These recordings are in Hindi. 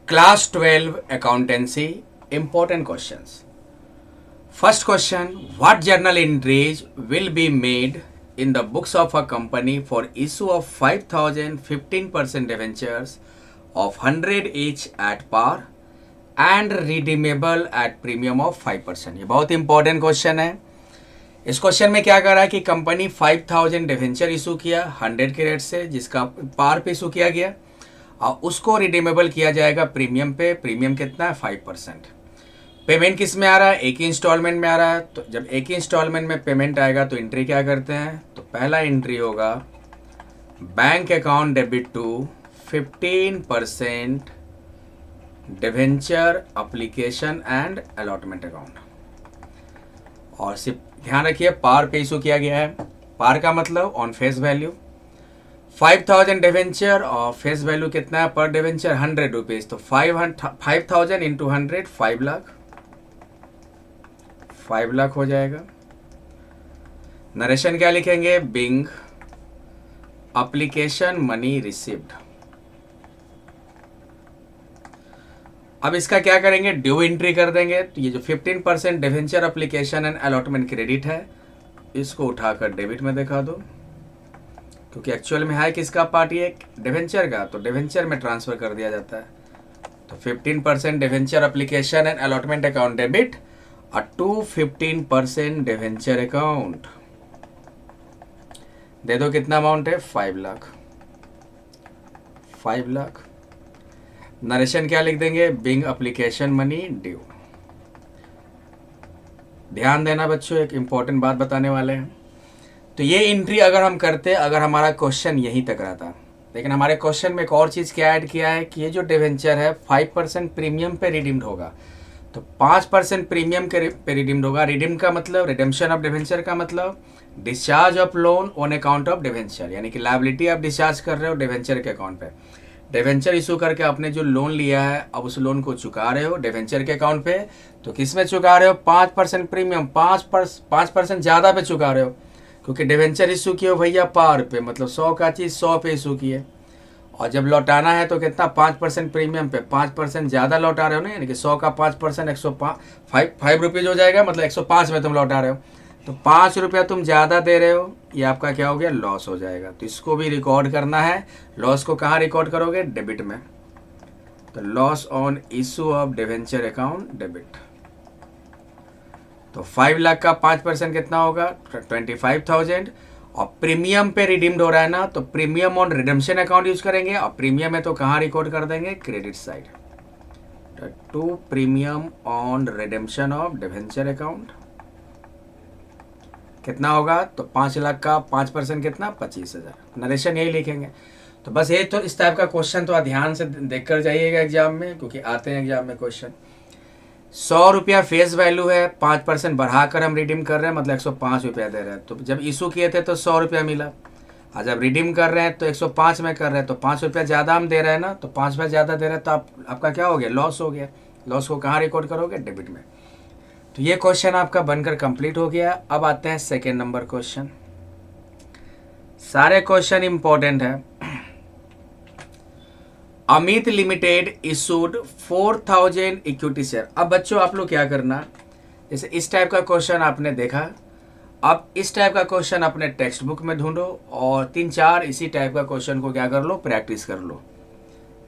Class 12 Accountancy Important Questions. First question: what journal entries will be made in the books of a company for issue of 5,000 15% debentures of 100 each at par and redeemable at premium of 5%? ये बहुत इंपॉर्टेंट क्वेश्चन है. इस क्वेश्चन में क्या कर रहा है कि कंपनी 5,000 डिवेंचर इशू किया 100 के रेट से, जिसका पार पे इशू किया गया, और उसको रिडीमेबल किया जाएगा प्रीमियम पे. प्रीमियम कितना है? 5%. पेमेंट किस में आ रहा है? एक ही इंस्टॉलमेंट में आ रहा है. तो जब एक ही इंस्टॉलमेंट में पेमेंट आएगा तो एंट्री क्या करते हैं? तो पहला एंट्री होगा bank account debit to 15% debenture application and allotment account. और सिर्फ ध्यान रखिए पार पे इशू किया गया है. पार का मतलब ऑन फेस वैल्यू. 5,000 डिवेंचर और फेस वैल्यू कितना है पर डिवेंचर? 100 रुपीज. तो 5,000 इंटू 100 5 लाख. 5 लाख हो जाएगा. नरेशन क्या लिखेंगे? Being application money received. अब इसका क्या करेंगे? ड्यू एंट्री कर देंगे. तो ये जो 15% debenture application and allotment credit है, इसको उठाकर डेबिट में दिखा दो, क्योंकि एक्चुअल में है किसका पार्ट? ये डिवेंचर का, तो डिवेंचर में ट्रांसफर कर दिया जाता है. तो 15% debenture application and allotment account debit और टू 15% डिवेंचर अकाउंट दे दो. कितना अमाउंट है? 5 लाख. 5 लाख. नरेशन क्या लिख देंगे? Being application money due. ध्यान देना बच्चों, एक इंपॉर्टेंट बात बताने वाले हैं. तो ये एंट्री अगर हम करते, अगर हमारा क्वेश्चन यहीं तक रहता, लेकिन हमारे क्वेश्चन में एक और चीज़ क्या ऐड किया है कि ये जो डिवेंचर है 5% प्रीमियम पे रिडीम्ड होगा. तो 5% प्रीमियम के पे रिडीम्ड होगा. रिडीम का मतलब, रिडेम्पशन ऑफ डिवेंचर का मतलब discharge of loan on account of debenture, यानी कि लायबिलिटी आप डिस्चार्ज कर रहे हो डिवेंचर के अकाउंट पे. डिवेंचर इशू करके आपने जो लोन लिया है, अब उस लोन को चुका रहे हो डिवेंचर के अकाउंट पे. तो किस में चुका रहे हो? 5% प्रीमियम. 5% ज़्यादा पे चुका रहे हो, क्योंकि डिवेंचर इशू किए हो भैया पार पे, मतलब 100 का चीज़ 100 पे इशू किए. और जब लौटाना है तो कितना? 5% प्रीमियम पे 5% ज़्यादा लौटा रहे हो ना, यानी कि 100 का 5% 105 रुपीज़ हो जाएगा, मतलब 105 में तुम लौटा रहे हो. तो 5 रुपया तुम ज़्यादा दे रहे हो, ये आपका क्या हो गया? लॉस हो जाएगा. तो इसको भी रिकॉर्ड करना है. लॉस को कहाँ रिकॉर्ड करोगे? डेबिट में. तो loss on issue of debenture account debit. तो 5 लाख का 5% कितना होगा? 25,000. और प्रीमियम पे रिडीम्ड हो रहा है ना, तो premium on redemption account use करेंगे. और प्रीमियम है तो कहाँ रिकॉर्ड कर देंगे? Credit side. To premium on redemption of debenture account कितना होगा? तो 5 लाख का 5% कितना? 25,000. नरेशन यही लिखेंगे. तो बस ये तो इस टाइप का क्वेश्चन तो ध्यान से देख कर जाइएगा एग्जाम में, क्योंकि आते हैं एग्जाम में क्वेश्चन. 100 रुपया फेस वैल्यू है, 5% बढ़ाकर हम रिडीम कर रहे हैं, मतलब 105 रुपया दे रहे हैं. तो जब इशू किए थे तो 100 रुपया मिला, और जब रिडीम कर रहे हैं तो 105 में कर रहे हैं, तो 5 रुपया ज़्यादा हम दे रहे हैं ना, तो 5 रुपया ज़्यादा दे रहे हैं, तो आपका क्या हो गया? लॉस हो गया. लॉस को कहाँ रिकॉर्ड करोगे? डेबिट में. तो ये क्वेश्चन आपका बनकर कंप्लीट हो गया. अब आते हैं सेकेंड नंबर क्वेश्चन. सारे क्वेश्चन इंपॉर्टेंट है. Amit limited issued 4,000 equity share. अब बच्चों आप लोग क्या करना, जैसे इस टाइप का क्वेश्चन आपने देखा, अब इस टाइप का क्वेश्चन अपने टेक्स्ट बुक में ढूंढो और 3-4 इसी टाइप का क्वेश्चन को क्या कर लो? प्रैक्टिस कर लो.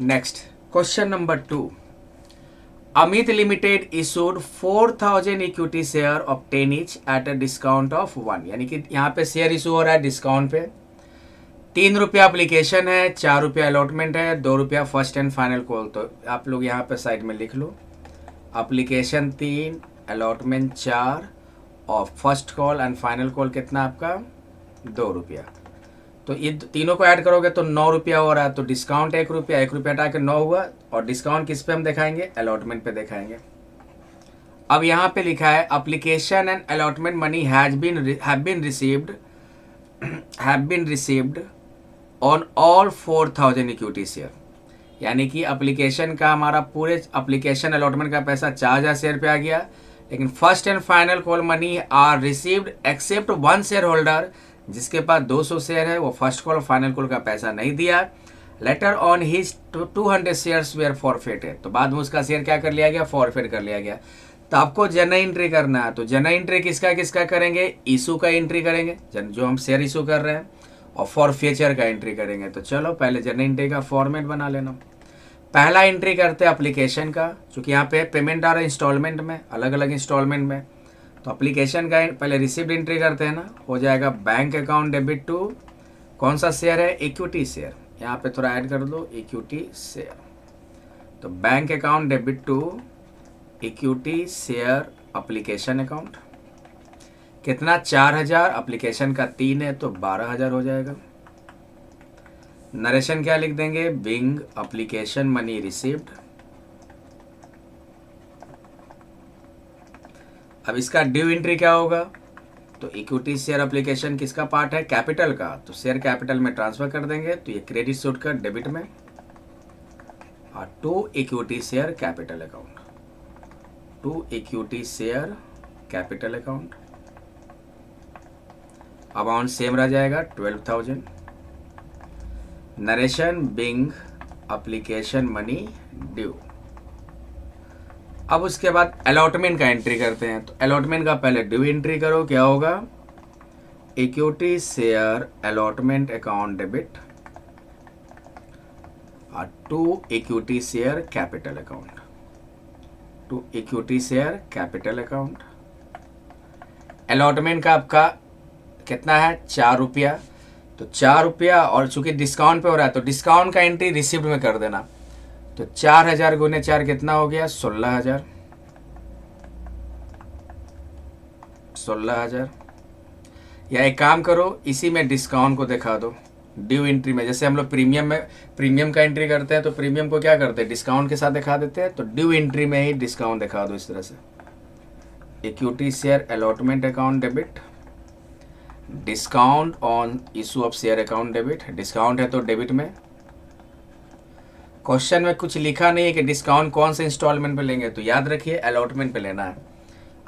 Next question number 2. Amit limited issued 4,000 equity share of 10 each at a discount of 1. यानी कि यहाँ पे शेयर इशू हो रहा है डिस्काउंट पे. 3 रुपया एप्लीकेशन है, 4 रुपया अलॉटमेंट है, 2 रुपया फर्स्ट एंड फाइनल कॉल. तो आप लोग यहाँ पे साइड में लिख लो. एप्लीकेशन 3, अलॉटमेंट 4 और first call and final call कितना आपका? 2 रुपया. तो ये तीनों को ऐड करोगे तो 9 रुपया हो रहा है. तो डिस्काउंट 1 रुपया, 1 रुपया हटा के 9 हुआ. और डिस्काउंट किस पे हम दिखाएंगे? अलॉटमेंट पे दिखाएंगे. अब यहाँ पे लिखा है application and allotment money have been received on all 4,000 equity share. यानी कि एप्लीकेशन का हमारा पूरे एप्लीकेशन अलॉटमेंट का पैसा 4,000 शेयर पे आ गया, लेकिन first and final call money are received except 1 share holder, जिसके पास 200 शेयर है, वो फर्स्ट कॉल और फाइनल कॉल का पैसा नहीं दिया. Later on his 200 shares were forfeited, तो बाद में उसका शेयर क्या कर लिया गया, फॉरफिट कर लिया गया। तो आपको जनरल एंट्री करना है, तो जनरल एंट्री किसका किसका करेंगे, इशू का एंट्री करेंगे जो हम शेयर इशू कर रहे हैं, और फॉरफीचर का एंट्री करेंगे। तो चलो पहले जनरल एंट्री का फॉर्मेट बना लेना। पहला एंट्री करते हैं एप्लीकेशन का, क्योंकि यहाँ पे पेमेंट आ रहा है इंस्टॉलमेंट में, अलग अलग इंस्टॉलमेंट में। तो एप्लीकेशन का पहले रिसिप्ट एंट्री करते हैं ना, हो जाएगा बैंक अकाउंट डेबिट टू कौन सा शेयर है, इक्विटी शेयर। यहाँ पे थोड़ा ऐड कर दो, इक्विटी शेयर। तो bank account debit to equity share application account. कितना, 4000, एप्लीकेशन का 3 है तो 12000 हो जाएगा। नरेशन क्या लिख देंगे, बिंग एप्लीकेशन मनी रिसीव्ड। अब इसका ड्यू एंट्री क्या होगा, तो इक्विटी शेयर एप्लीकेशन किसका पार्ट है, कैपिटल का, तो शेयर कैपिटल में ट्रांसफर कर देंगे। तो ये क्रेडिट सूट कर डेबिट में, और to equity share capital account, to equity share capital account. Amount same रह जाएगा 12,000। Narration being application money due. अब उसके बाद अलॉटमेंट का एंट्री करते हैं। तो अलॉटमेंट का पहले ड्यू एंट्री करो, क्या होगा, equity share allotment account debit और to equity share capital account, to equity share capital account. Allotment का आपका कितना है, 4 रुपया। तो 4 रुपया, और चूंकि डिस्काउंट पे हो रहा है तो डिस्काउंट का एंट्री रिसिप्ट में कर देना। तो 4000 गुने 4 कितना हो गया, 16,000, 16,000। या एक काम करो, इसी में डिस्काउंट को दिखा दो ड्यू एंट्री में। जैसे हम लोग प्रीमियम का एंट्री करते हैं, तो प्रीमियम को क्या करते हैं, डिस्काउंट के साथ दिखा देते हैं। तो ड्यू एंट्री में ही डिस्काउंट दिखा दो इस तरह से, equity share allotment account debit, discount on issue of share account debit. Discount है तो डेबिट में। क्वेश्चन में कुछ लिखा नहीं है कि डिस्काउंट कौन से इंस्टॉलमेंट पे लेंगे, तो याद रखिए अलॉटमेंट पे लेना है।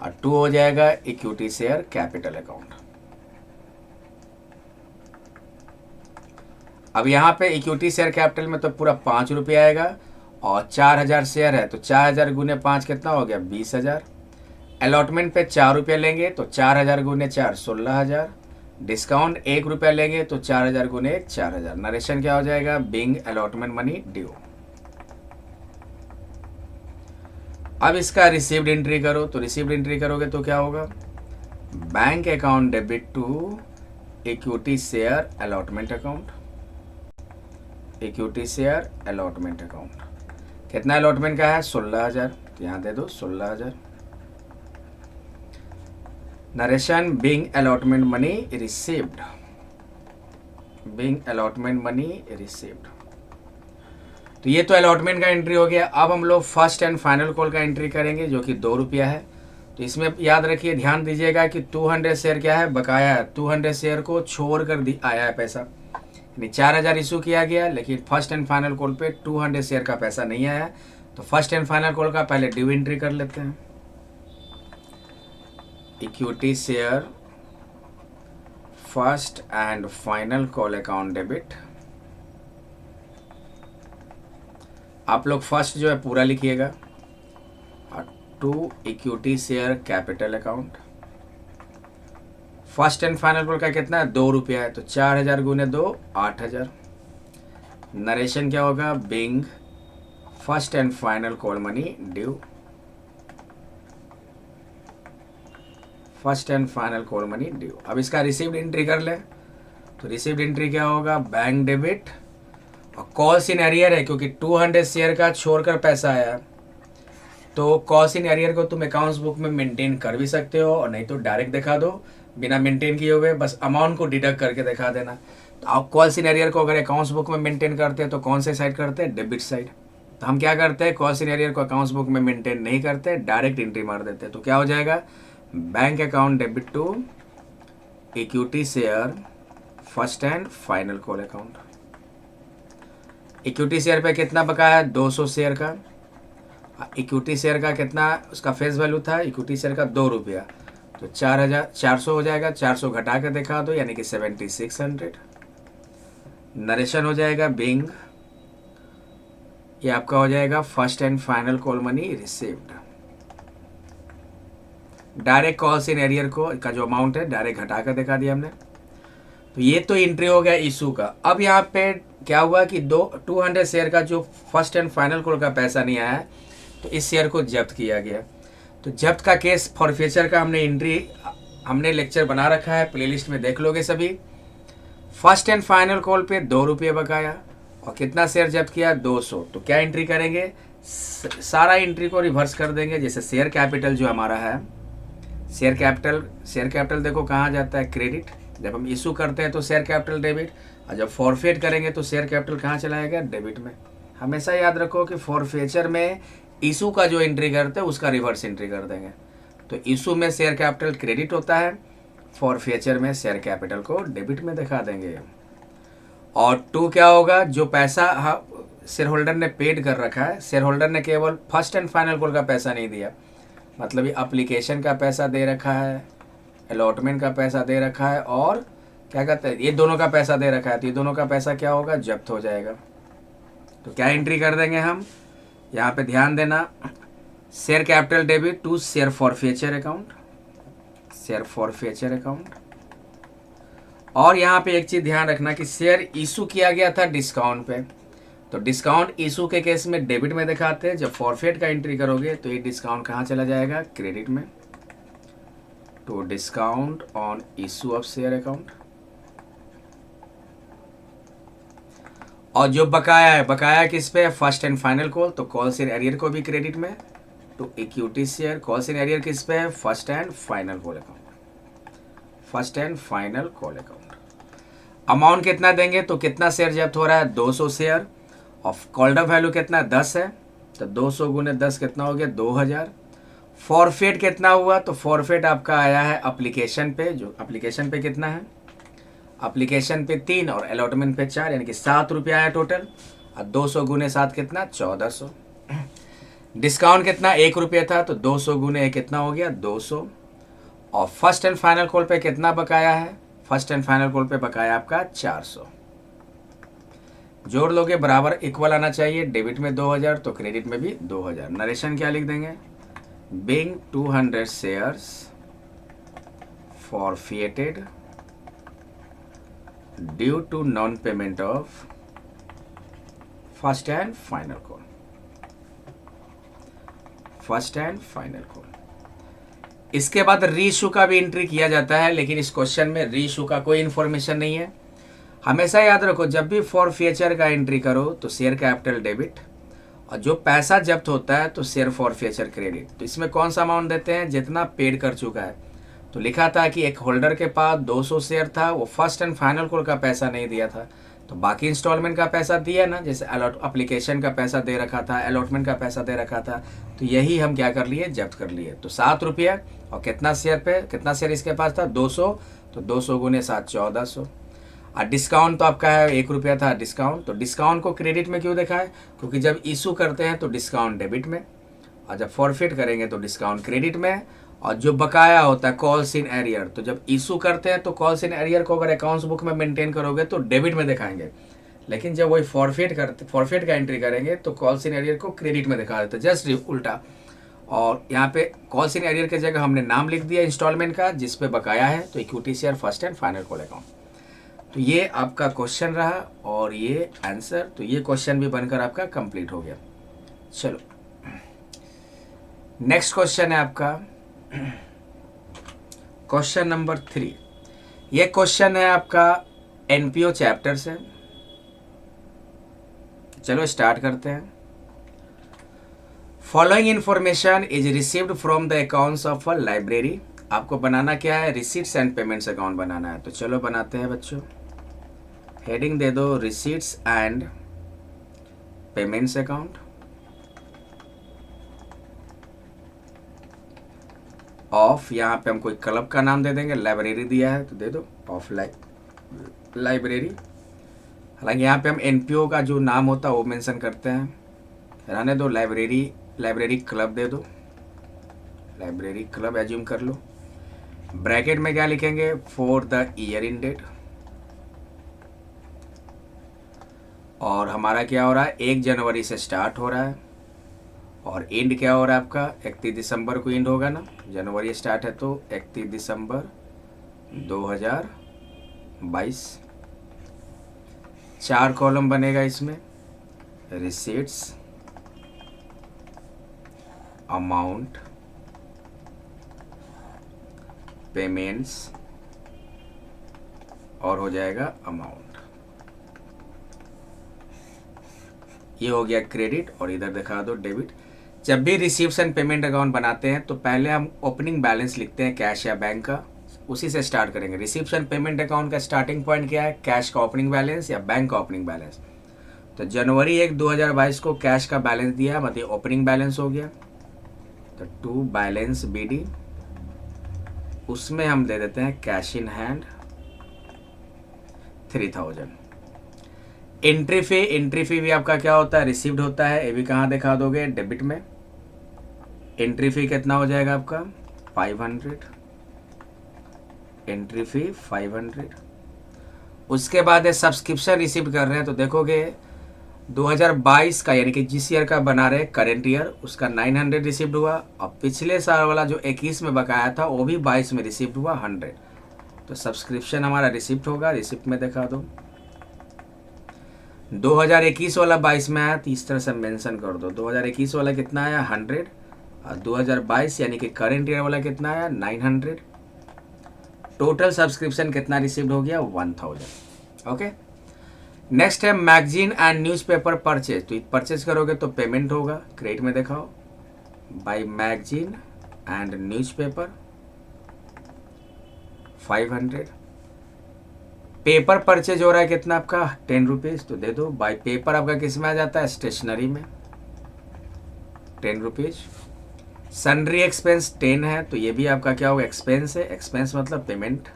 और 2 हो जाएगा इक्विटी शेयर कैपिटल अकाउंट। अब यहाँ पे इक्विटी शेयर कैपिटल में तो पूरा 5 रुपये आएगा, और 4000 शेयर है तो 4000 गुने 5 कितना हो गया, 20,000। अलॉटमेंट पे 4 रुपये लेंगे तो 4000 गुने 4 16,000। डिस्काउंट 1 रुपया लेंगे तो 4000 गुने 1 4000। नरेशन क्या हो जाएगा, बिंग अलॉटमेंट मनी ड्यू। अब इसका रिसीव्ड एंट्री करो। तो रिसीव्ड एंट्री करोगे तो क्या होगा, bank account debit to equity share allotment account, equity share allotment account. कितना अलॉटमेंट का है, 16,000, तो यहाँ दे दो 16,000। Narration being allotment money received, being allotment money received. तो ये तो अलॉटमेंट का एंट्री हो गया। अब हम लोग फर्स्ट एंड फाइनल कॉल का एंट्री करेंगे, जो कि 2 रुपया है। तो इसमें याद रखिए, ध्यान दीजिएगा कि 200 शेयर क्या है, बकाया है। 200 शेयर को छोड़ कर आया है पैसा, यानी 4000 इशू किया गया, लेकिन फर्स्ट एंड फाइनल कॉल पे 200 शेयर का पैसा नहीं आया। तो फर्स्ट एंड फाइनल कॉल का पहले ड्यू एंट्री कर लेते हैं। Equity share first and final call account debit. आप लोग फर्स्ट जो है पूरा लिखिएगा, और to equity share capital account. First and final call का कितना है, 2 रुपया है, तो 4000 गुने 2 8000। नरेशन क्या होगा, being first and final call money due, first and final call money due. अब इसका रिसीव्ड एंट्री कर ले। तो रिसीव्ड एंट्री क्या होगा, बैंक डेबिट, और कॉल्स इन एरियर है, क्योंकि 200 शेयर का छोड़कर पैसा आया। तो कॉल्स इन एरियर को तुम अकाउंट्स बुक में मेंटेन कर भी सकते हो, और नहीं तो डायरेक्ट दिखा दो बिना मेंटेन किए हुए, बस अमाउंट को डिडक्ट करके दिखा देना। तो आप कॉल्स इन एरियर को अगर अकाउंट्स बुक में मेंटेन करते हैं तो कौन से साइड करते हैं, डेबिट साइड। तो हम क्या करते हैं, कॉल्स इन एरियर को अकाउंट्स बुक में मेंटेन नहीं करते, डायरेक्ट एंट्री मार देते हैं। तो क्या हो जाएगा, bank account debit to equity share first and final call account. Equity share पे कितना बकाया है, 200 शेयर का। इक्विटी शेयर का कितना उसका फेस वैल्यू था, इक्विटी शेयर का 2 रुपया, तो 400 हो जाएगा। 400 घटा के दिखा दो, यानी कि 7600। नरेशन हो जाएगा बिंग ये आपका हो जाएगा first and final call money received. Direct calls in arrear को का जो अमाउंट है डायरेक्ट घटा कर दिखा दिया हमने। तो ये तो एंट्री हो गया इशू का। अब यहाँ पे क्या हुआ कि 200 शेयर का जो फर्स्ट एंड फाइनल कॉल का पैसा नहीं आया, तो इस शेयर को जब्त किया गया। तो जब्त का केस फॉरफीचर का हमने लेक्चर बना रखा है, प्लेलिस्ट में देख लोगे सभी। फर्स्ट एंड फाइनल कॉल पे 2 रुपये बकाया और कितना शेयर जब्त किया 200। तो क्या एंट्री करेंगे, सारा एंट्री को रिवर्स कर देंगे। जैसे शेयर कैपिटल जो हमारा है, शेयर कैपिटल देखो कहाँ जाता है, क्रेडिट। जब हम इशू करते हैं तो शेयर कैपिटल डेबिट, और जब फॉरफेट करेंगे तो शेयर कैपिटल कहाँ चला जाएगा, डेबिट में। हमेशा याद रखो कि फॉरफेचर में इशू का जो एंट्री करते हैं उसका रिवर्स एंट्री कर देंगे। तो इशू में शेयर कैपिटल क्रेडिट होता है, फॉरफेचर में शेयर कैपिटल को डेबिट में दिखा देंगे। और 2 क्या होगा, जो पैसा शेयर होल्डर ने पेड कर रखा है, शेयर होल्डर ने केवल फर्स्ट एंड फाइनल कॉल का पैसा नहीं दिया, मतलब ये एप्लीकेशन का पैसा दे रखा है, अलॉटमेंट का पैसा दे रखा है, और क्या कहते हैं ये दोनों का पैसा दे रखा है। तो ये दोनों का पैसा क्या होगा, जब्त हो जाएगा। तो क्या एंट्री कर देंगे हम, यहाँ पे ध्यान देना, share capital debit to share forfeiture account, share forfeiture account. और यहाँ पे एक चीज़ ध्यान रखना कि शेयर इशू किया गया था डिस्काउंट पे, तो डिस्काउंट इशू के केस में डेबिट में दिखाते हैं। जब फॉरफेट का एंट्री करोगे तो ये डिस्काउंट कहाँ चला जाएगा, क्रेडिट में। तो discount on issue of share account. और जो बकाया है, बकाया किस पे है, फर्स्ट एंड फाइनल कॉल, तो कॉल्स इन एरियर को भी क्रेडिट में। तो equity share calls in arrear किस पे है, first and final call account, first and final call account. Amount कितना देंगे, तो कितना शेयर जब्त हो रहा है, 200 शेयर। और कॉल्ड अप वैल्यू कितना, 10 है, तो 200 गुने 10 कितना हो गया, 2000। फॉरफेट कितना हुआ, तो फॉरफेट आपका आया है एप्लीकेशन पे, जो एप्लीकेशन पे कितना है, एप्लीकेशन पे 3 और अलॉटमेंट पे 4, यानी कि 7 रुपये आया टोटल। और 200 गुने 7 कितना, 1400। डिस्काउंट कितना, 1 रुपये था, तो 200 गुने कितना हो गया, 200। और फर्स्ट एंड फाइनल कॉल पे कितना बकाया है, फर्स्ट एंड फाइनल कॉल पे बकाया आपका 400। जोड़ लोगे बराबर इक्वल आना चाहिए, डेबिट में 2000 तो क्रेडिट में भी 2000। नरेशन क्या लिख देंगे, being 200 shares forfeited due to non-payment of first and final call, first and final call. इसके बाद रीइशू का भी एंट्री किया जाता है, लेकिन इस क्वेश्चन में रीइशू का कोई इन्फॉर्मेशन नहीं है। हमेशा याद रखो जब भी फॉरफेचर का एंट्री करो तो शेयर कैपिटल डेबिट, और जो पैसा जब्त होता है तो शेयर फॉरफेचर क्रेडिट। तो इसमें कौन सा अमाउंट देते हैं, जितना पेड कर चुका है। तो लिखा था कि एक होल्डर के पास 200 शेयर था, वो फर्स्ट एंड फाइनल कॉल का पैसा नहीं दिया था, तो बाकी इंस्टॉलमेंट का पैसा दिया ना, जैसे एप्लीकेशन का पैसा दे रखा था, अलॉटमेंट का पैसा दे रखा था, तो यही हम क्या कर लिए, जब्त कर लिए। तो 7 रुपये और कितना शेयर पे, कितना शेयर इसके पास था, 200, तो 200 गुने 7 1400। और डिस्काउंट तो आपका है 1 रुपया था डिस्काउंट, तो डिस्काउंट को क्रेडिट में क्यों देखा है, क्योंकि जब इशू करते हैं तो डिस्काउंट डेबिट में, और जब फॉरफिट करेंगे तो डिस्काउंट क्रेडिट में। और जो बकाया होता है कॉल्स इन एरियर, तो जब इशू करते हैं तो कॉल्स इन एरियर को अगर अकाउंट्स बुक में मेंटेन करोगे तो डेबिट में दिखाएंगे, लेकिन जब वही फॉरफिट का एंट्री करेंगे तो कॉल्स इन एरियर को क्रेडिट में दिखा देते, जस्ट उल्टा। और यहाँ पे कॉल्स इन एरियर की जगह हमने नाम लिख दिया इंस्टॉलमेंट का जिस पे बकाया है, तो equity share first and final call account. तो ये आपका क्वेश्चन रहा और ये आंसर, तो ये क्वेश्चन भी बनकर आपका कंप्लीट हो गया। चलो नेक्स्ट क्वेश्चन है आपका क्वेश्चन नंबर 3। ये क्वेश्चन है आपका एनपीओ चैप्टर से। चलो स्टार्ट करते हैं। Following information is received from the accounts of a library. आपको बनाना क्या है, रिसीट्स एंड पेमेंट्स अकाउंट बनाना है। तो चलो बनाते हैं बच्चों, हेडिंग दे दो receipts and payments account. Of, यहाँ पे हम कोई क्लब का नाम दे देंगे, लाइब्रेरी दिया है तो दे दो ऑफ लाइब्रेरी। हालांकि यहाँ पे हम एनपीओ का जो नाम होता है वो मेंशन करते हैं, रहने दो। लाइब्रेरी क्लब दे दो, लाइब्रेरी क्लब एज्यूम कर लो। ब्रैकेट में क्या लिखेंगे, for the year ended. और हमारा क्या हो रहा है, 1 जनवरी से स्टार्ट हो रहा है और एंड क्या हो रहा है आपका 31 दिसंबर को एंड होगा ना। जनवरी स्टार्ट है तो 31 दिसंबर 2022। 4 कॉलम बनेगा इसमें, रिसीट्स, अमाउंट, पेमेंट्स और हो जाएगा अमाउंट। ये हो गया क्रेडिट और इधर दिखा दो डेबिट। जब भी रिसीव्स एंड पेमेंट अकाउंट बनाते हैं तो पहले हम ओपनिंग बैलेंस लिखते हैं कैश या बैंक का, उसी से स्टार्ट करेंगे। रिसीव्स एंड पेमेंट अकाउंट का स्टार्टिंग पॉइंट क्या है, कैश का ओपनिंग बैलेंस या बैंक का ओपनिंग बैलेंस। तो जनवरी 1 2022 को कैश का बैलेंस दिया, मतलब ओपनिंग बैलेंस हो गया। तो टू बैलेंस BD, उसमें हम दे देते हैं cash in hand 3000। Entry fee भी आपका क्या होता है, रिसीव्ड होता है। ये भी कहाँ दिखा दोगे, डेबिट में। एंट्री फी कितना हो जाएगा आपका 500, एंट्री फी 500। उसके बाद सब्सक्रिप्शन रिसीव कर रहे हैं तो देखोगे 2022 का, यानी कि जिस ईयर का बना रहे करेंट ईयर, उसका 900 रिसीव्ड हुआ। और पिछले साल वाला जो 21 में बकाया था वो भी 22 में रिसीव्ड हुआ 100। तो सब्सक्रिप्शन हमारा रिसिप्ट होगा, रिसिप्ट में दिखा दो। 2021 वाला 22 में आया तो इस तरह से मेंशन कर दो। 2021 वाला कितना आया 100 और 2022 यानी कि करेंट ईयर वाला कितना आया 900। टोटल सब्सक्रिप्शन कितना रिसीव्ड हो गया 1000। ओके, नेक्स्ट है मैगजीन एंड न्यूज़पेपर परचेज। तो परचेज करोगे तो पेमेंट होगा, क्रेडिट में दिखाओ, by magazine and newspaper 500। Paper purchase हो रहा है कितना आपका 10 रुपीज़, तो दे दो। बाय पेपर आपका किस में आ जाता है, स्टेशनरी में 10 रुपीज़। सन्ड्री एक्सपेंस 10 है तो ये भी आपका क्या होगा, एक्सपेंस है। एक्सपेंस मतलब पेमेंट,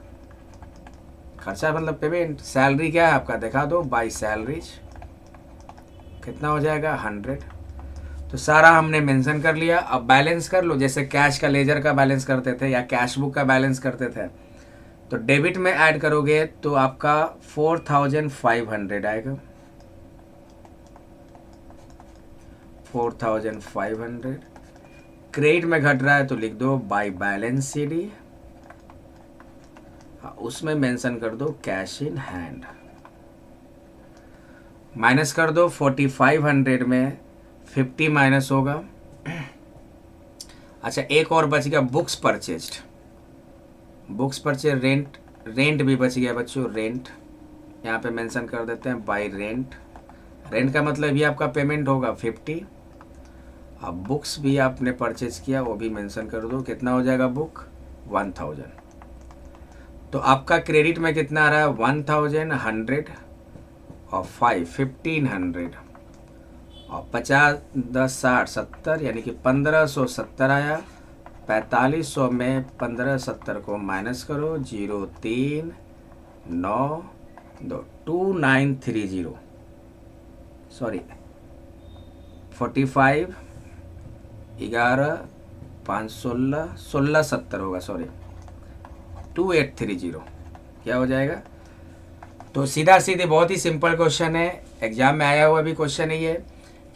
खर्चा मतलब पेमेंट। सैलरी क्या है आपका दिखा दो, बाय सैलरीज कितना हो जाएगा 100। तो सारा हमने मेंशन कर लिया। अब बैलेंस कर लो, जैसे कैश का लेजर का बैलेंस करते थे या कैश बुक का बैलेंस करते थे। तो डेबिट में ऐड करोगे तो आपका 4500 आएगा, 4500। क्रेडिट में घट रहा है तो लिख दो बाय बैलेंस CD, उसमें मेंशन कर दो कैश इन हैंड। माइनस कर दो 4500 में 50 माइनस होगा। अच्छा, एक और बच गया books purchased. Books purchase rent भी बच गया बच्चों। रेंट यहाँ पे मेंशन कर देते हैं बाय रेंट। रेंट का मतलब ये आपका पेमेंट होगा 50। अब बुक्स भी आपने परचेज किया वो भी मेंशन कर दो, कितना हो जाएगा बुक 1000। तो आपका क्रेडिट में कितना आ रहा है 1100 और 1500 और 50 10 60 70 यानी कि 1570 आया। 4500 में 1570 को माइनस करो, 0 3 9 2 2930 सॉरी 45 11 5 16 1670 होगा, सॉरी 2830 क्या हो जाएगा। तो सीधा सीधे बहुत ही सिंपल क्वेश्चन है, एग्जाम में आया हुआ भी क्वेश्चन है ये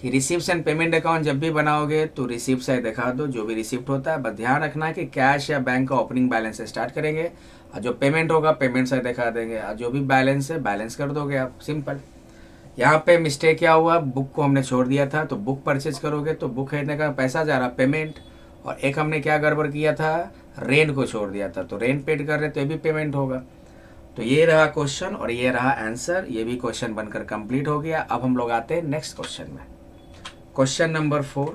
कि रिसिप्ट एंड पेमेंट अकाउंट जब भी बनाओगे तो रिसिप्ट साइड दिखा दो, जो भी रिसिप्ट होता है। बस ध्यान रखना कि कैश या बैंक का ओपनिंग बैलेंस से स्टार्ट करेंगे और जो पेमेंट होगा पेमेंट साइड दिखा देंगे और जो भी बैलेंस है बैलेंस कर दोगे आप, सिंपल। यहाँ पे मिस्टेक क्या हुआ, बुक को हमने छोड़ दिया था। तो बुक परचेज करोगे तो बुक खरीदने का पैसा जा रहा पेमेंट, और एक हमने क्या गड़बड़ किया था, रेंट को छोड़ दिया था। तो रेंट पेड कर रहे तो ये भी पेमेंट होगा। तो ये रहा क्वेश्चन और ये रहा आंसर, ये भी क्वेश्चन बनकर कंप्लीट हो गया। अब हम लोग आते हैं नेक्स्ट क्वेश्चन में। Question number 4।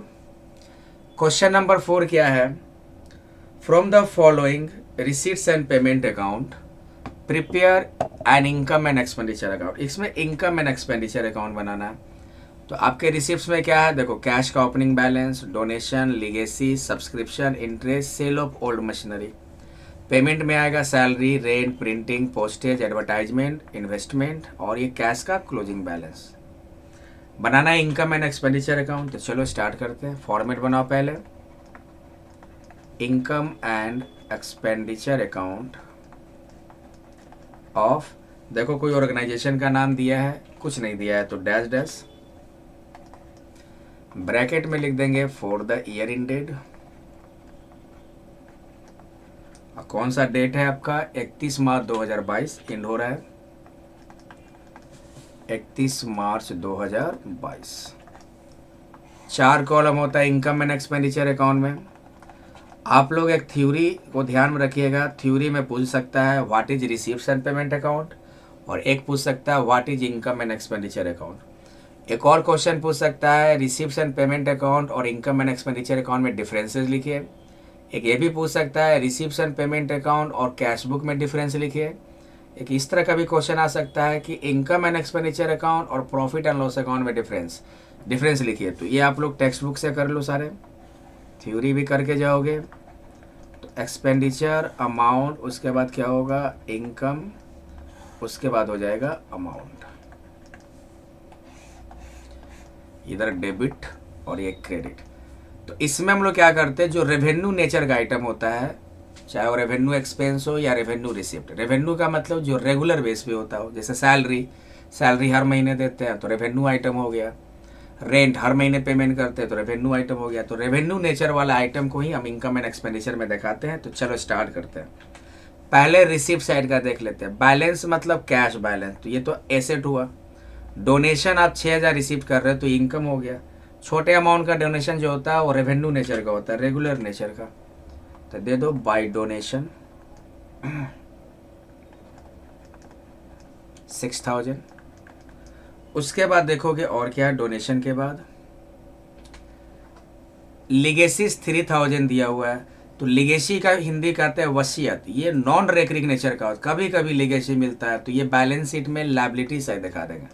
क्वेश्चन नंबर 4 क्या है, from the following receipts and payment account prepare an income and expenditure account. इसमें इनकम एंड एक्सपेंडिचर अकाउंट बनाना है। तो आपके रिसिप्ट्स में क्या है, देखो कैश का opening balance, donation, legacy, subscription, interest, sale of old machinery. Payment में आएगा salary, rent, printing, postage, advertisement, investment और ये कैश का क्लोजिंग बैलेंस। बनाना है इनकम एंड एक्सपेंडिचर अकाउंट। तो चलो स्टार्ट करते हैं। फॉर्मेट बनाओ पहले, income and expenditure account of देखो कोई ऑर्गेनाइजेशन का नाम दिया है, कुछ नहीं दिया है, तो डैश डैश ब्रैकेट में लिख देंगे फॉर द ईयर इंडेड। कौन सा डेट है आपका? 31 मार्च 2022 एंड हो रहा है 31 मार्च 2022। 4 कॉलम होता है इनकम एंड एक्सपेंडिचर अकाउंट में। आप लोग एक थ्योरी को ध्यान में रखिएगा, थ्योरी में पूछ सकता है what is receives and payment account, और एक पूछ सकता है what is income and expenditure account. एक और क्वेश्चन पूछ सकता है रिसीव्स एंड पेमेंट अकाउंट और इनकम एंड एक्सपेंडिचर अकाउंट में डिफरेंसेस लिखिए। एक ये भी पूछ सकता है रिसीव्स एंड पेमेंट अकाउंट और कैश बुक में डिफरेंस लिखिए। एक इस तरह का भी क्वेश्चन आ सकता है कि इनकम एंड एक्सपेंडिचर अकाउंट और प्रॉफिट एंड लॉस अकाउंट में डिफरेंस लिखिए। तो ये आप लोग टेक्स्ट बुक से कर लो, सारे थ्योरी भी करके जाओगे। तो एक्सपेंडिचर अमाउंट, उसके बाद क्या होगा इनकम, उसके बाद हो जाएगा अमाउंट, इधर डेबिट और ये क्रेडिट। तो इसमें हम लोग क्या करते हैं, जो रेवेन्यू नेचर का आइटम होता है, चाहे वो रेवेन्यू एक्सपेंस हो या रेवेन्यू रिसिप्ट। रेवेन्यू का मतलब जो रेगुलर बेस पे होता हो, जैसे सैलरी हर महीने देते हैं तो रेवेन्यू आइटम हो गया। रेंट हर महीने पेमेंट करते हैं तो रेवेन्यू आइटम हो गया। तो रेवेन्यू नेचर वाला आइटम को ही हम इनकम एंड एक्सपेंडिचर में दिखाते हैं। तो चलो स्टार्ट करते हैं। पहले रिसिप्ट साइड का देख लेते हैं। बैलेंस मतलब कैश बैलेंस, तो ये तो एसेट हुआ। डोनेशन आप 6,000 रिसीव कर रहे हो तो इनकम हो गया। छोटे अमाउंट का डोनेशन जो होता है वो रेवेन्यू नेचर का होता है, रेगुलर नेचर का। तो दे दो बाय डोनेशन 6,000। उसके बाद देखोगे और क्या है, डोनेशन के बाद लिगेसीज 3,000 दिया हुआ है। तो लिगेसी का हिंदी कहते हैं वसीयत। ये नॉन रेकरिंग नेचर का होता है, कभी कभी लिगेसी मिलता है तो ये बैलेंस शीट में लायबिलिटी साइड दिखा देगा।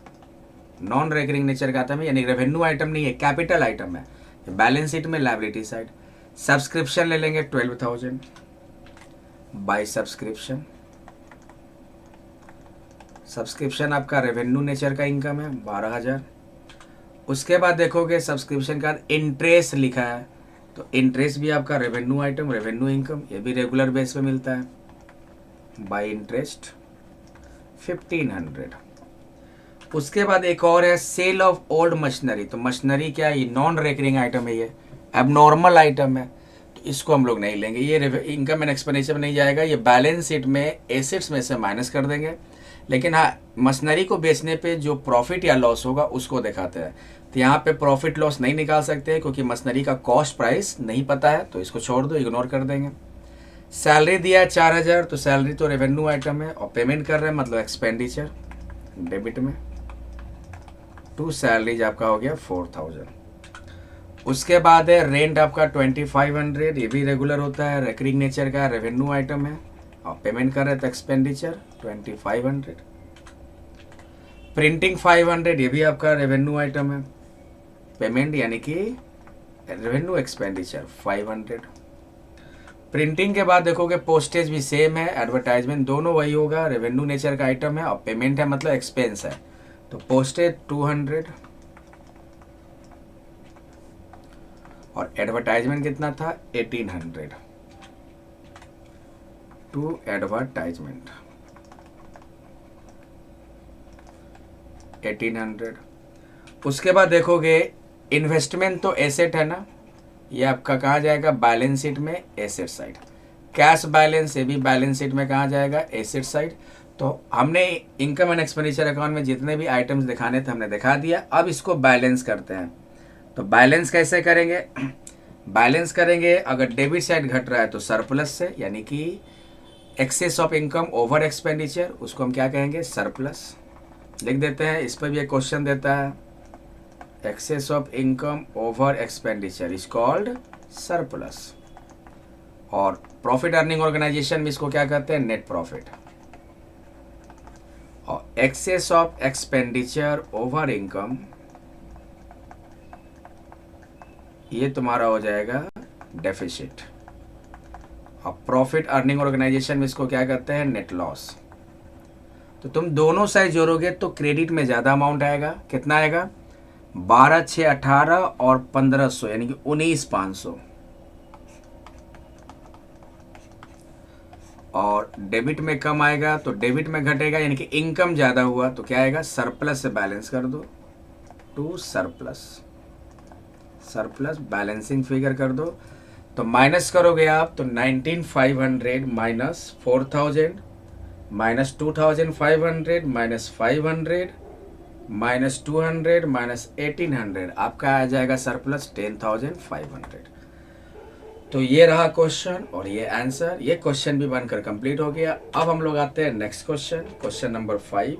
नॉन रेकरिंग नेचर का आता है, यानी रेवेन्यू आइटम नहीं है, कैपिटल आइटम है, बैलेंस शीट में लायबिलिटी साइड। सब्सक्रिप्शन ले लेंगे 12,000 बाय सब्सक्रिप्शन। सब्सक्रिप्शन आपका रेवेन्यू नेचर का इनकम है 12,000। उसके बाद देखोगे सब्सक्रिप्शन का इंटरेस्ट लिखा है, तो इंटरेस्ट भी आपका रेवेन्यू आइटम, रेवेन्यू इनकम, ये भी रेगुलर बेस पे मिलता है बाय इंटरेस्ट 1,500। उसके बाद एक और है सेल ऑफ ओल्ड मशीनरी। तो मशीनरी क्या है, ये नॉन रेकरिंग आइटम है, ये अब नॉर्मल आइटम है, तो इसको हम लोग नहीं लेंगे, ये इनकम एंड एक्सपेंडिचर में नहीं जाएगा, ये बैलेंस शीट में एसेट्स में से माइनस कर देंगे। लेकिन हाँ, मशीनरी को बेचने पे जो प्रॉफिट या लॉस होगा उसको दिखाते हैं। तो यहाँ पे प्रॉफिट लॉस नहीं निकाल सकते क्योंकि मशीनरी का कॉस्ट प्राइस नहीं पता है, तो इसको छोड़ दो, इग्नोर कर देंगे। सैलरी दिया है 4,000, तो सैलरी तो रेवेन्यू आइटम है, और पेमेंट कर रहे हैं मतलब एक्सपेंडिचर, डेबिट में टू सैलरीज आपका हो गया 4,000। उसके बाद है रेंट आपका 2,500, ये भी रेगुलर होता है, रेकरिंग नेचर का रेवेन्यू आइटम है, और पेमेंट कर रहे थे एक्सपेंडिचर 2,500। प्रिंटिंग 500, ये भी आपका रेवेन्यू आइटम है, पेमेंट यानी कि रेवेन्यू एक्सपेंडिचर 500। प्रिंटिंग के बाद देखोगे पोस्टेज भी सेम है, एडवर्टाइजमेंट दोनों वही होगा, रेवेन्यू नेचर का आइटम है और पेमेंट है मतलब एक्सपेंस है। तो पोस्टेज 200 और एडवर्टाइजमेंट कितना था 1,800 टू एडवर्टाइजमेंट 1,800। उसके बाद देखोगे इन्वेस्टमेंट तो एसेट है ना, ये आपका कहाँ जाएगा बैलेंस शीट में एसेट साइड। कैश बैलेंस, ये भी बैलेंस शीट में कहाँ जाएगा एसेट साइड। तो हमने इनकम एंड एक्सपेंडिचर अकाउंट में जितने भी आइटम्स दिखाने थे हमने दिखा दिया। अब इसको बैलेंस करते हैं। तो बैलेंस कैसे करेंगे, बैलेंस करेंगे अगर डेबिट साइड घट रहा है तो सरप्लस से, यानी कि excess of income over expenditure, उसको हम क्या कहेंगे सरप्लस। लिख देते हैं, इस पर भी एक क्वेश्चन देता है, excess of income over expenditure is called surplus. और प्रॉफिट अर्निंग ऑर्गेनाइजेशन में इसको क्या कहते हैं नेट प्रॉफिट। और excess of expenditure over income, ये तुम्हारा हो जाएगा डेफिसिट। और प्रॉफिट अर्निंग ऑर्गेनाइजेशन में इसको क्या कहते हैं नेट लॉस। तो तुम दोनों साइड जोड़ोगे तो क्रेडिट में ज़्यादा अमाउंट आएगा, कितना आएगा 12,618 और 1,500 यानी कि 19,500। और डेबिट में कम आएगा तो डेबिट में घटेगा, यानी कि इनकम ज़्यादा हुआ तो क्या आएगा, सरप्लस से बैलेंस कर दो, to surplus, surplus balancing figure कर दो। तो माइनस करोगे आप तो 19,500 minus 4,000 minus 2,500 minus 500 minus 200 minus 1,800, आपका आ जाएगा सरप्लस 10,500। तो ये रहा क्वेश्चन और ये आंसर, ये क्वेश्चन भी बनकर कंप्लीट हो गया। अब हम लोग आते हैं next question, question number 5।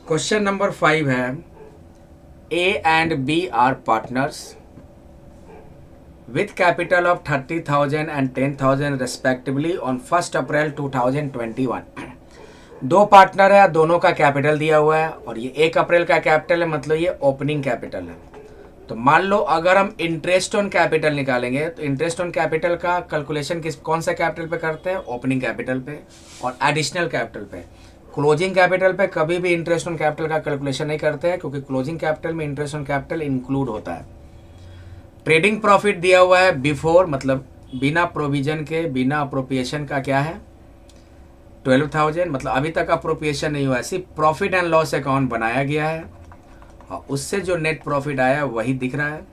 Question number 5 है, A and B are partners with capital of 30,000 and 10,000 respectively on 1st April 2021। दो पार्टनर है, दोनों का कैपिटल दिया हुआ है और ये 1 अप्रैल का कैपिटल है, मतलब ये ओपनिंग कैपिटल है। तो मान लो अगर हम इंटरेस्ट ऑन कैपिटल निकालेंगे तो इंटरेस्ट ऑन कैपिटल का कैलकुलेशन कौन सा कैपिटल पे करते हैं, ओपनिंग कैपिटल पे और एडिशनल कैपिटल पे। क्लोजिंग कैपिटल पे कभी भी इंटरेस्ट ऑन कैपिटल का कैलकुलेशन नहीं करते हैं, क्योंकि क्लोजिंग कैपिटल में इंटरेस्ट ऑन कैपिटल इंक्लूड होता है। ट्रेडिंग प्रॉफिट दिया हुआ है बिफोर, मतलब बिना प्रोविजन के, बिना अप्रोप्रिएशन का क्या है, 12,000, मतलब अभी तक अप्रोप्रिएशन नहीं हुआ है, सिर्फ प्रॉफिट एंड लॉस अकाउंट बनाया गया है और उससे जो नेट प्रॉफिट आया वही दिख रहा है।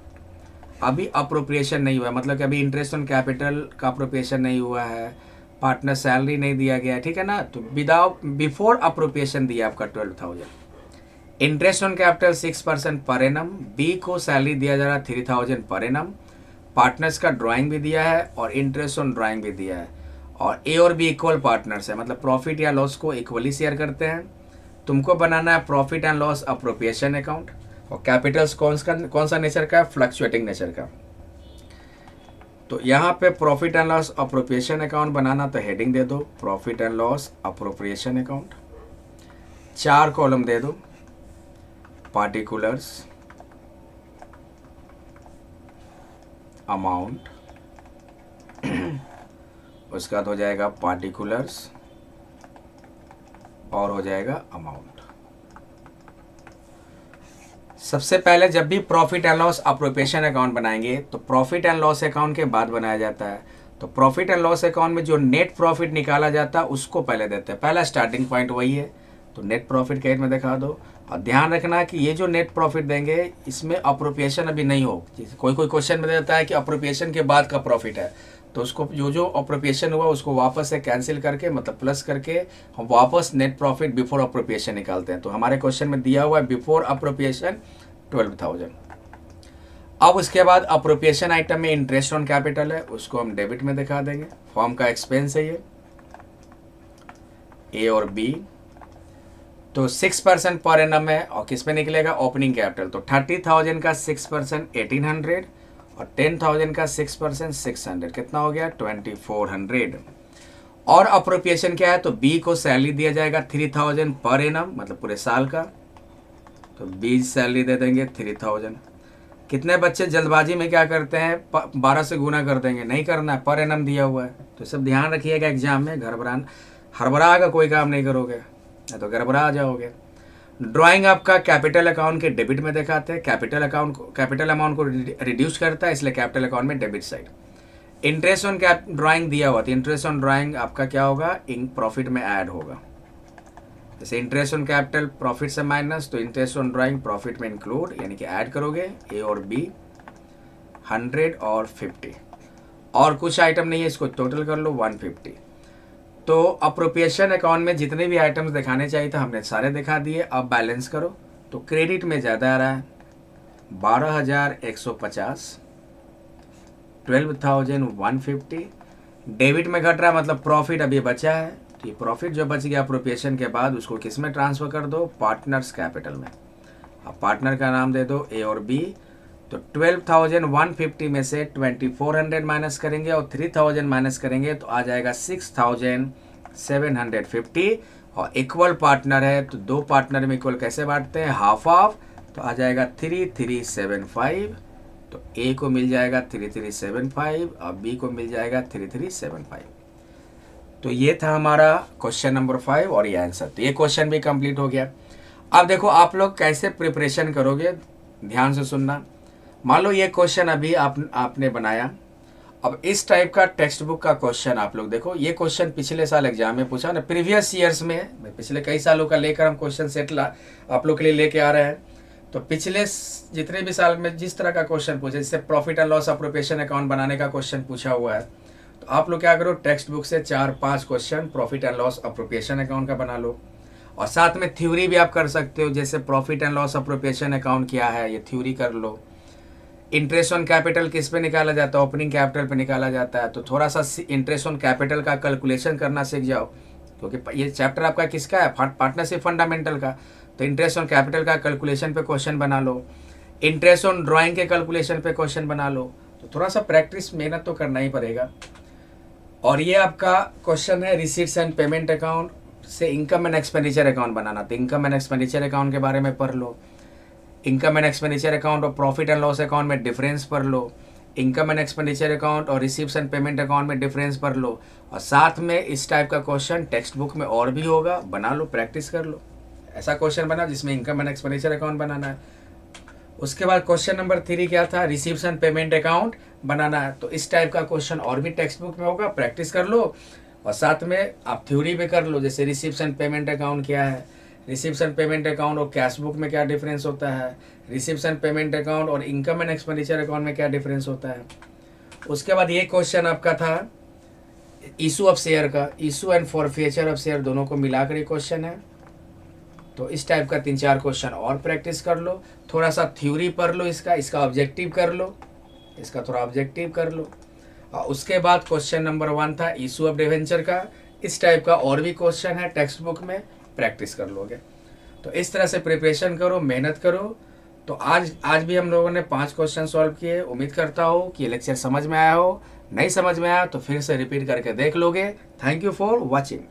अभी अप्रोप्रिएशन नहीं हुआ है, मतलब कि अभी इंटरेस्ट ऑन कैपिटल का अप्रोप्रिएशन नहीं हुआ है, पार्टनर सैलरी नहीं दिया गया है, ठीक है ना। तो विदाउट बिफोर अप्रोप्रिएशन दिया आपका 12,000। Interest on capital 6% per annum, B को सैलरी दिया जा रहा है 3,000 पर एनम, पार्टनर्स का ड्राइंग भी दिया है और इंटरेस्ट ऑन ड्राइंग भी दिया है, और ए और बी इक्वल पार्टनर्स है, मतलब प्रॉफिट या लॉस को इक्वली शेयर करते हैं। तुमको बनाना है profit and loss appropriation account, और कैपिटल्स कौन सा नेचर का है, फ्लक्चुएटिंग नेचर का। तो यहाँ पे profit and loss appropriation account बनाना, तो हेडिंग दे दो profit and loss appropriation account, 4 column दे दो, पार्टिकुलर्स, अमाउंट, उसके बाद हो जाएगा पार्टिकुलर्स और हो जाएगा अमाउंट। सबसे पहले जब भी profit and loss appropriation account बनाएंगे तो प्रॉफिट एंड लॉस अकाउंट के बाद बनाया जाता है। तो प्रॉफिट एंड लॉस अकाउंट में जो नेट प्रॉफिट निकाला जाता है उसको पहले देते हैं, पहला स्टार्टिंग पॉइंट वही है। तो नेट प्रॉफिट कैट में दिखा दो, और ध्यान रखना कि ये जो नेट प्रॉफिट देंगे इसमें अप्रोप्रिएशन अभी नहीं हो। कोई क्वेश्चन में देता है कि अप्रोप्रिएशन के बाद का प्रॉफिट है, तो उसको जो अप्रोप्रिएशन हुआ उसको वापस से कैंसिल करके, मतलब प्लस करके हम वापस नेट प्रॉफिट बिफोर अप्रोप्रिएशन निकालते हैं। तो हमारे क्वेश्चन में दिया हुआ है बिफोर अप्रोप्रिएशन 12,000। अब उसके बाद अप्रोप्रिएशन आइटम में इंटरेस्ट ऑन कैपिटल है, उसको हम डेबिट में दिखा देंगे, फॉर्म का एक्सपेंस है ये, ए और बी। तो 6% पर एनम है और किस पे निकलेगा, ओपनिंग कैपिटल। तो 30,000 का 6% 1,800 और 10,000 का 6% 600, कितना हो गया 2,400। और अप्रोप्रिएशन क्या है, तो बी को सैलरी दिया जाएगा 3,000 पर एनम, मतलब पूरे साल का। तो बी सैलरी दे देंगे 3,000। कितने बच्चे जल्दबाजी में क्या करते हैं, 12 से गुना कर देंगे, नहीं करना है, पर एनम दिया हुआ है। तो सब ध्यान रखिएगा एग्जाम में, हड़बड़ा का कोई काम नहीं करोगे, नहीं तो गड़बड़ा जाओगे। ड्राइंग आपका कैपिटल अकाउंट के डेबिट में दिखाते हैं, कैपिटल अमाउंट को रिड्यूस करता है, इसलिए कैपिटल अकाउंट में debit side. Interest on drawing दिया हुआ, तो इंटरेस्ट ऑन ड्राइंग आपका क्या होगा, इन प्रॉफिट में ऐड होगा। जैसे इंटरेस्ट ऑन कैपिटल प्रॉफिट से माइनस, तो इंटरेस्ट ऑन ड्राइंग प्रॉफिट में इंक्लूड, यानी कि ऐड करोगे ए और बी 100 और 50, और कुछ आइटम नहीं है, इसको टोटल कर लो 150। तो अप्रोप्रिएशन अकाउंट में जितने भी आइटम्स दिखाने चाहिए था हमने सारे दिखा दिए। अब बैलेंस करो, तो क्रेडिट में ज़्यादा आ रहा है 12,150, 12,150। डेबिट में घट रहा है, मतलब प्रॉफिट अभी बचा है, तो ये प्रॉफिट जो बच गया अप्रोप्रिएशन के बाद उसको किस में ट्रांसफ़र कर दो, पार्टनर्स कैपिटल में। अब पार्टनर का नाम दे दो ए और बी। तो 12,150 में से 2,400 माइनस करेंगे और 3,000 माइनस करेंगे तो आ जाएगा 6,750, और इक्वल पार्टनर है तो दो पार्टनर में इक्वल कैसे बांटते हैं, हाफ ऑफ। तो आ जाएगा 3,375। तो ए को मिल जाएगा 3,375 और बी को मिल जाएगा 3,375। तो ये था हमारा क्वेश्चन नंबर 5 और ये आंसर। तो ये क्वेश्चन भी कंप्लीट हो गया। अब देखो आप लोग कैसे प्रिपरेशन करोगे, ध्यान से सुनना। मान लो ये क्वेश्चन अभी आपने बनाया, अब इस टाइप का टेक्स्ट बुक का क्वेश्चन आप लोग देखो, ये क्वेश्चन पिछले साल एग्जाम में पूछा ना, प्रीवियस ईयर्स में, पिछले कई सालों का लेकर हम क्वेश्चन सेट आप लोग के लिए लेके आ रहे हैं। तो पिछले जितने भी साल में जिस तरह का क्वेश्चन पूछे, जैसे profit and loss appropriation account बनाने का क्वेश्चन पूछा हुआ है, तो आप लोग क्या करो, टेक्स्ट बुक से 4-5 question profit and loss appropriation account का बना लो, और साथ में थ्योरी भी आप कर सकते हो, जैसे profit and loss appropriation account क्या है ये थ्योरी कर लो। इंटरेस्ट ऑन कैपिटल किस पे निकाला जाता है, ओपनिंग कैपिटल पे निकाला जाता है, तो थोड़ा सा इंटरेस्ट ऑन कैपिटल का कैलकुलेशन करना सीख जाओ, क्योंकि ये चैप्टर आपका किसका है, पार्टनरशिप फंडामेंटल का। तो इंटरेस्ट ऑन कैपिटल का कैलकुलेशन पे क्वेश्चन बना लो, इंटरेस्ट ऑन ड्राइंग के कैलकुलेशन पे क्वेश्चन बना लो। तो थोड़ा सा प्रैक्टिस, मेहनत तो करना ही पड़ेगा। और ये आपका क्वेश्चन है रिसीट्स एंड पेमेंट अकाउंट से इनकम एंड एक्सपेंडिचर अकाउंट बनाना। तो इनकम एंड एक्सपेंडिचर अकाउंट के बारे में पढ़ लो, इनकम एंड एक्सपेंडिचर अकाउंट और प्रॉफिट एंड लॉस अकाउंट में डिफरेंस पढ़ लो, इनकम एंड एक्सपेंडिचर अकाउंट और रिसीप्ट्स एंड पेमेंट अकाउंट में डिफरेंस पढ़ लो, और साथ में इस टाइप का क्वेश्चन टेक्स्ट बुक में और भी होगा, बना लो, प्रैक्टिस कर लो। ऐसा क्वेश्चन बना जिसमें इनकम एंड एक्सपेंडिचर अकाउंट बनाना है। उसके बाद क्वेश्चन नंबर 3 क्या था, रिसीप्ट्स एंड पेमेंट अकाउंट बनाना है। तो इस टाइप का क्वेश्चन और भी टेक्स्ट बुक में होगा, प्रैक्टिस कर लो, और साथ में आप थ्योरी भी कर लो, जैसे रिसीप्ट्स एंड पेमेंट अकाउंट क्या है, रिसीप्ट्स एंड पेमेंट अकाउंट और कैश बुक में क्या डिफरेंस होता है, रिसीप्ट्स एंड पेमेंट अकाउंट और इनकम एंड एक्सपेंडिचर अकाउंट में क्या डिफरेंस होता है। उसके बाद ये क्वेश्चन आपका था इशू ऑफ शेयर का, issue and forfeiture of share दोनों को मिलाकर ये क्वेश्चन है। तो इस टाइप का 3-4 क्वेश्चन और प्रैक्टिस कर लो, थोड़ा सा थ्योरी पढ़ लो, इसका ऑब्जेक्टिव कर लो, इसका थोड़ा ऑब्जेक्टिव कर लो। और उसके बाद क्वेश्चन नंबर 1 था इशू ऑफ डिवेंचर का, इस टाइप का और भी क्वेश्चन है टेक्स्ट बुक में, प्रैक्टिस कर लोगे। तो इस तरह से प्रिपरेशन करो, मेहनत करो। तो आज भी हम लोगों ने 5 क्वेश्चन सॉल्व किए। उम्मीद करता हूँ कि ये लेक्चर समझ में आया हो, नहीं समझ में आया तो फिर से रिपीट करके देख लोगे। Thank you for watching.